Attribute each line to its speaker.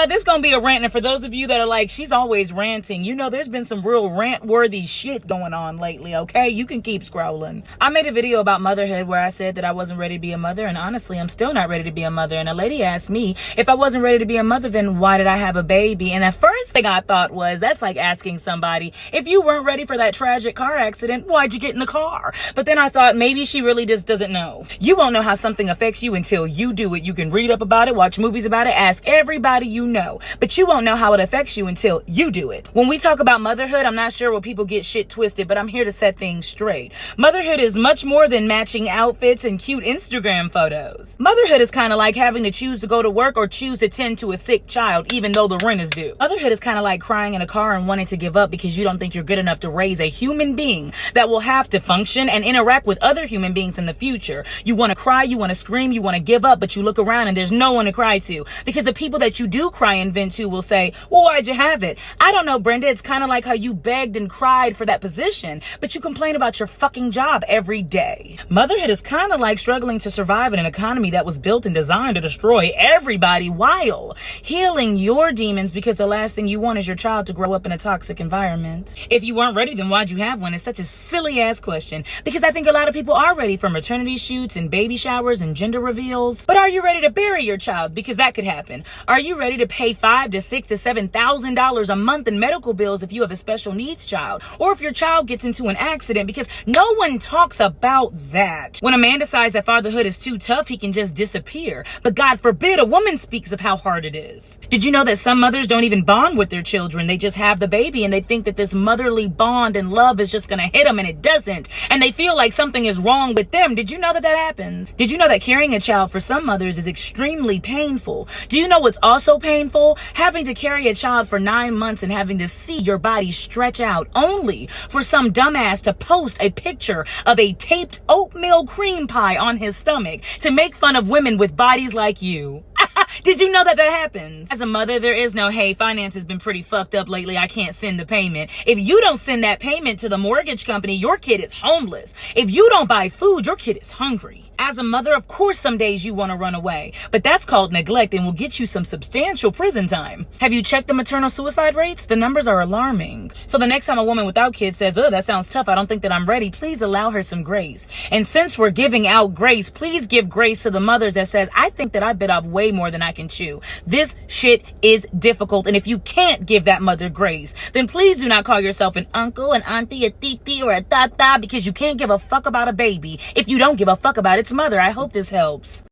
Speaker 1: This gonna be a rant, and for those of you that are like, she's always ranting, you know, there's been some real rant-worthy shit going on lately, okay? You can keep scrolling. I made a video about motherhood where I said that I wasn't ready to be a mother, and honestly, I'm still not ready to be a mother. And a lady asked me, if I wasn't ready to be a mother, then why did I have a baby? And the first thing I thought was, that's like asking somebody, if you weren't ready for that tragic car accident, why'd you get in the car? But then I thought, maybe she really just doesn't know. You won't know how something affects you until you do it. You can read up about it, watch movies about it, ask everybody you know, but you won't know how it affects you until you do it. When we talk about motherhood, I'm not sure where people get shit twisted, but I'm here to set things straight. Motherhood is much more than matching outfits and cute Instagram photos. Motherhood is kind of like having to choose to go to work or choose to tend to a sick child even though the rent is due. Motherhood is kind of like crying in a car and wanting to give up because you don't think you're good enough to raise a human being that will have to function and interact with other human beings in the future. You want to cry, you want to scream, you want to give up, but you look around and there's no one to cry to, because the people that you do cry and vent to will say, well, why'd you have it? I don't know, Brenda. It's kind of like how you begged and cried for that position, but you complain about your fucking job every day. Motherhood is kind of like struggling to survive in an economy that was built and designed to destroy everybody while healing your demons, because the last thing you want is your child to grow up in a toxic environment. If you weren't ready, then why'd you have one? It's such a silly ass question, because I think a lot of people are ready for maternity shoots and baby showers and gender reveals. But are you ready to bury your child? Because that could happen. Are you ready to pay $5,000 to $6,000 to $7,000 a month in medical bills if you have a special needs child, or if your child gets into an accident? Because no one talks about that. When a man decides that fatherhood is too tough, he can just disappear. But God forbid a woman speaks of how hard it is. Did you know that some mothers don't even bond with their children? They just have the baby and they think that this motherly bond and love is just gonna hit them, and it doesn't. And they feel like something is wrong with them. Did you know that that happens? Did you know that carrying a child for some mothers is extremely painful? Do you know what's also painful? Having to carry a child for 9 months and having to see your body stretch out only for some dumbass to post a picture of a taped oatmeal cream pie on his stomach to make fun of women with bodies like you. Did you know that that happens? As a mother, there is no, hey, finance has been pretty fucked up lately, I can't send the payment. If you don't send that payment to the mortgage company, your kid is homeless. If you don't buy food, your kid is hungry. As a mother, of course, some days you want to run away, but that's called neglect and will get you some substantial prison time. Have you checked the maternal suicide rates? The numbers are alarming. So the next time a woman without kids says, oh, that sounds tough, I don't think that I'm ready, please allow her some grace. And since we're giving out grace, please give grace to the mothers that says, I think that I bit off way more than I can chew. This shit is difficult. And if you can't give that mother grace, then please do not call yourself an uncle, an auntie, a titi, or a tata, because you can't give a fuck about a baby if you don't give a fuck about its mother. I hope this helps.